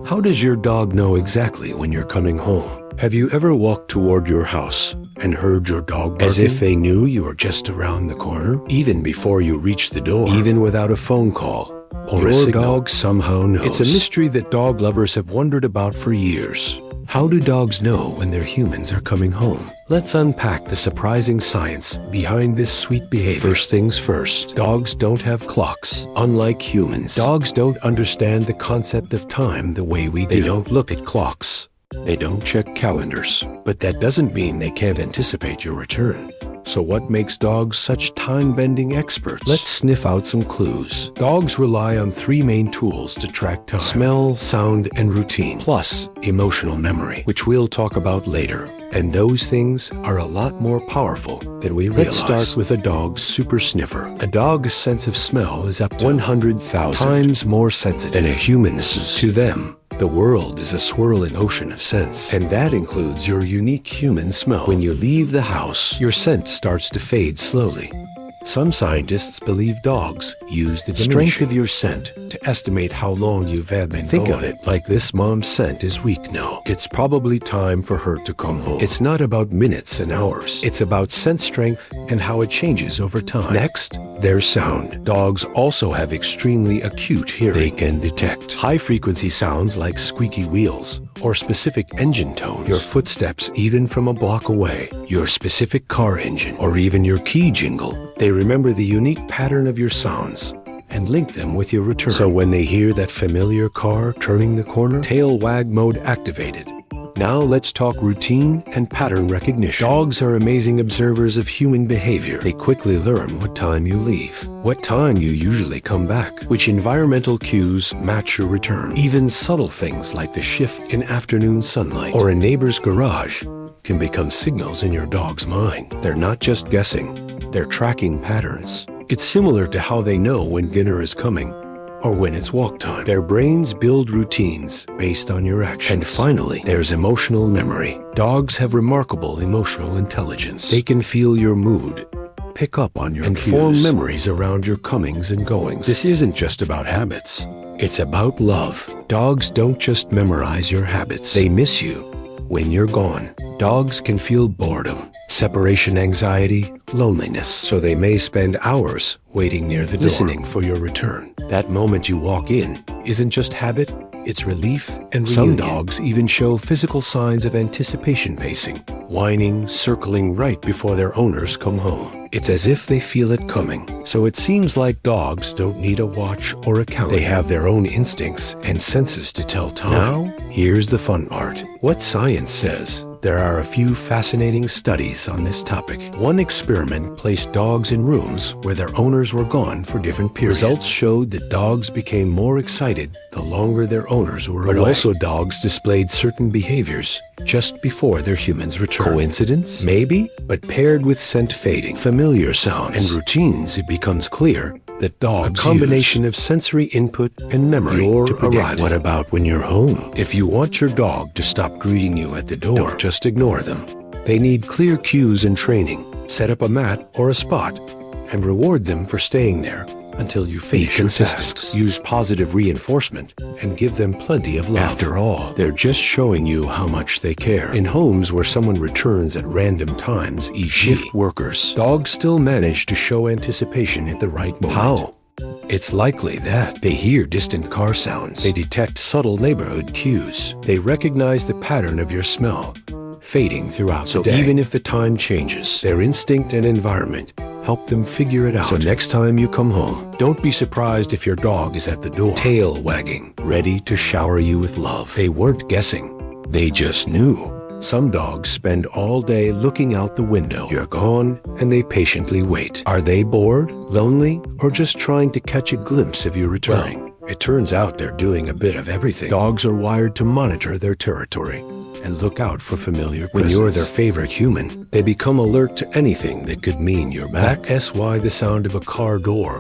How does your dog know exactly when you're coming home? Have you ever walked toward your house and heard your dog barking? As if they knew you were just around the corner, even before you reached the door, even without a phone call or a signal. Your dog somehow knows. It's a mystery that dog lovers have wondered about for years. How do dogs know when their humans are coming home? Let's unpack the surprising science behind this sweet behavior. First things first, dogs don't have clocks. Unlike humans, dogs don't understand the concept of time the way we do. They don't look at clocks. They don't check calendars. But that doesn't mean they can't anticipate your return. So what makes dogs such time-bending experts? Let's sniff out some clues. Dogs rely on three main tools to track time: smell, sound, and routine, plus emotional memory, which we'll talk about later. And those things are a lot more powerful than we realize. Let's start with a dog's super sniffer. A dog's sense of smell is up to 100,000 times more sensitive than a human's. To them, the world is a swirling ocean of scents, and that includes your unique human smell. When you leave the house, your scent starts to fade slowly. Some scientists believe dogs use the strength of your scent to estimate how long you've had been going. Think of it like this mom's scent is weak now. It's probably time for her to come home. It's not about minutes and hours. It's about scent strength and how it changes over time. Next, there's sound. Dogs also have extremely acute hearing. They can detect high-frequency sounds like squeaky wheels or specific engine tones, your footsteps even from a block away, your specific car engine, or even your key jingle. They remember the unique pattern of your sounds and link them with your return. So when they hear that familiar car turning the corner, tail wag mode activated. Now let's talk routine and pattern recognition. Dogs are amazing observers of human behavior. They quickly learn what time you leave, what time you usually come back, which environmental cues match your return. Even subtle things like the shift in afternoon sunlight or a neighbor's garage can become signals in your dog's mind. They're not just guessing, they're tracking patterns. It's similar to how they know when dinner is coming or when it's walk time. Their brains build routines based on your actions. And finally, there's emotional memory. Dogs have remarkable emotional intelligence. They can feel your mood, pick up on your cues, and form memories around your comings and goings. This isn't just about habits. It's about love. Dogs don't just memorize your habits. They miss you when you're gone. Dogs can feel boredom, separation anxiety, loneliness, so they may spend hours waiting near the door, listening for your return. That moment you walk in isn't just habit, it's relief and reunion. Some dogs even show physical signs of anticipation pacing, whining, circling right before their owners come home. It's as if they feel it coming. So it seems like dogs don't need a watch or a calendar. They have their own instincts and senses to tell time. Now, here's the fun part. What science says. There are a few fascinating studies on this topic. One experiment placed dogs in rooms where their owners were gone for different periods. Results showed that dogs became more excited the longer their owners were away. But also dogs displayed certain behaviors just before their humans returned. Coincidence? Maybe, but paired with scent fading, familiar sounds, and routines, it becomes clear that dogs use a combination of sensory input and memory to predict. What about when you're home? If you want your dog to stop greeting you at the door, don't just ignore them. They need clear cues and training. Set up a mat or a spot and reward them for staying there until you finish your tasks. Use positive reinforcement and give them plenty of love. After all, they're just showing you how much they care. In homes where someone returns at random times, e.g. shift workers, dogs still manage to show anticipation at the right moment. How? It's likely that they hear distant car sounds. They detect subtle neighborhood cues. They recognize the pattern of your smell fading throughout the day. So even if the time changes, their instinct and environment help them figure it out. So next time you come home, don't be surprised if your dog is at the door, tail wagging, ready to shower you with love. They weren't guessing. They just knew. Some dogs spend all day looking out the window. You're gone, and they patiently wait. Are they bored, lonely, or just trying to catch a glimpse of you returning? Well, it turns out they're doing a bit of everything. Dogs are wired to monitor their territory and look out for familiar presence. When you're their favorite human, they become alert to anything that could mean you're back. That's why the sound of a car door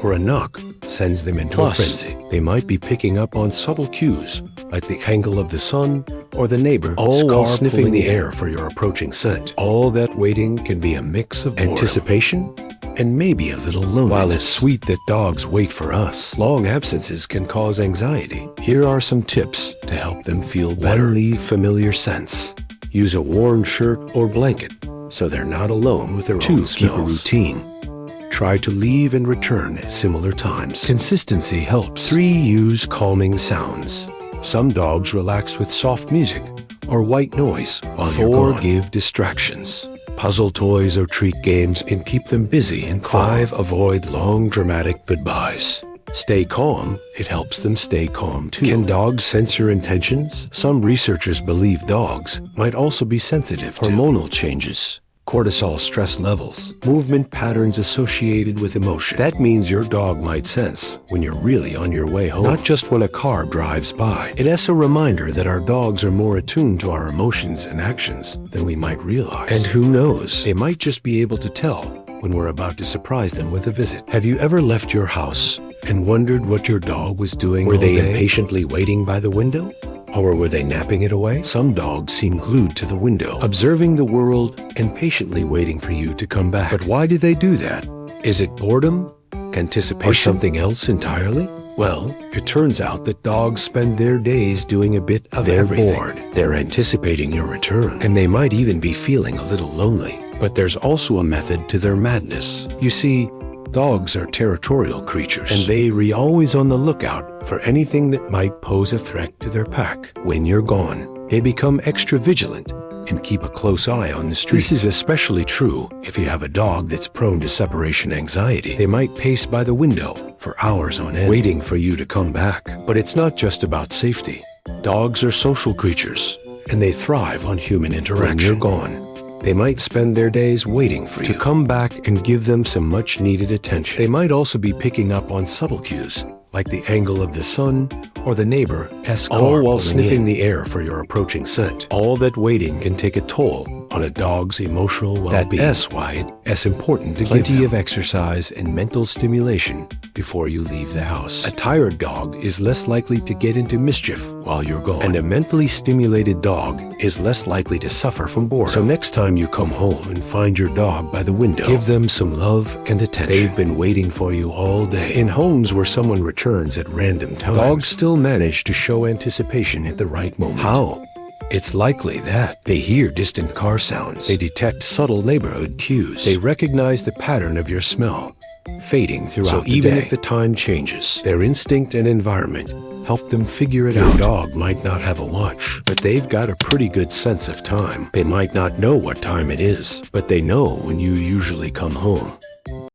or a knock sends them into a frenzy. They might be picking up on subtle cues, like the angle of the sun or the neighbor's all while sniffing the air for your approaching scent. All that waiting can be a mix of boredom, anticipation, and maybe a little loneliness. While it's sweet that dogs wait for us, long absences can cause anxiety. Here are some tips to help them feel better. 1. Leave familiar scents. Use a worn shirt or blanket so they're not alone with their own smells. 2. Keep a routine. Try to leave and return at similar times. Consistency helps. 3. Use calming sounds. Some dogs relax with soft music or white noise while you're gone. 4. Give distractions. Puzzle toys or treat games can keep them busy and calm. 5. Avoid long dramatic goodbyes. Stay calm. It helps them stay calm too. Can dogs sense your intentions? Some researchers believe dogs might also be sensitive to hormonal changes, cortisol stress levels, movement patterns associated with emotion. That means your dog might sense when you're really on your way home, not just when a car drives by. It's a reminder that our dogs are more attuned to our emotions and actions than we might realize. And who knows, they might just be able to tell when we're about to surprise them with a visit. Have you ever left your house and wondered what your dog was doing all day? Were they impatiently waiting by the window? Or were they napping it away? Some dogs seem glued to the window, observing the world and patiently waiting for you to come back. But why do they do that? Is it boredom, anticipation, or something else entirely? Well, it turns out that dogs spend their days doing a bit of everything. They're bored, they're anticipating your return, and they might even be feeling a little lonely. But there's also a method to their madness. You see, dogs are territorial creatures, and they are always on the lookout for anything that might pose a threat to their pack. When you're gone, they become extra vigilant and keep a close eye on the street. This is especially true if you have a dog that's prone to separation anxiety. They might pace by the window for hours on end, waiting for you to come back. But it's not just about safety. Dogs are social creatures, and they thrive on human interaction. When you're gone, they might spend their days waiting for you to come back and give them some much-needed attention. They might also be picking up on subtle cues, like the angle of the sun or the neighbor's car, all while sniffing the air for your approaching scent. All that waiting can take a toll on a dog's emotional well-being. That's why it's important to give plenty of exercise and mental stimulation before you leave the house. A tired dog is less likely to get into mischief while you're gone, and a mentally stimulated dog is less likely to suffer from boredom. So next time you come home and find your dog by the window, give them some love and attention. They've been waiting for you all day. In homes where someone returns at random times, dogs still manage to show anticipation at the right moment. How? It's likely that they hear distant car sounds. They detect subtle neighborhood cues. They recognize the pattern of your smell fading throughout the day. So even if the time changes, their instinct and environment help them figure it out. Your dog might not have a watch, but they've got a pretty good sense of time. They might not know what time it is, but they know when you usually come home.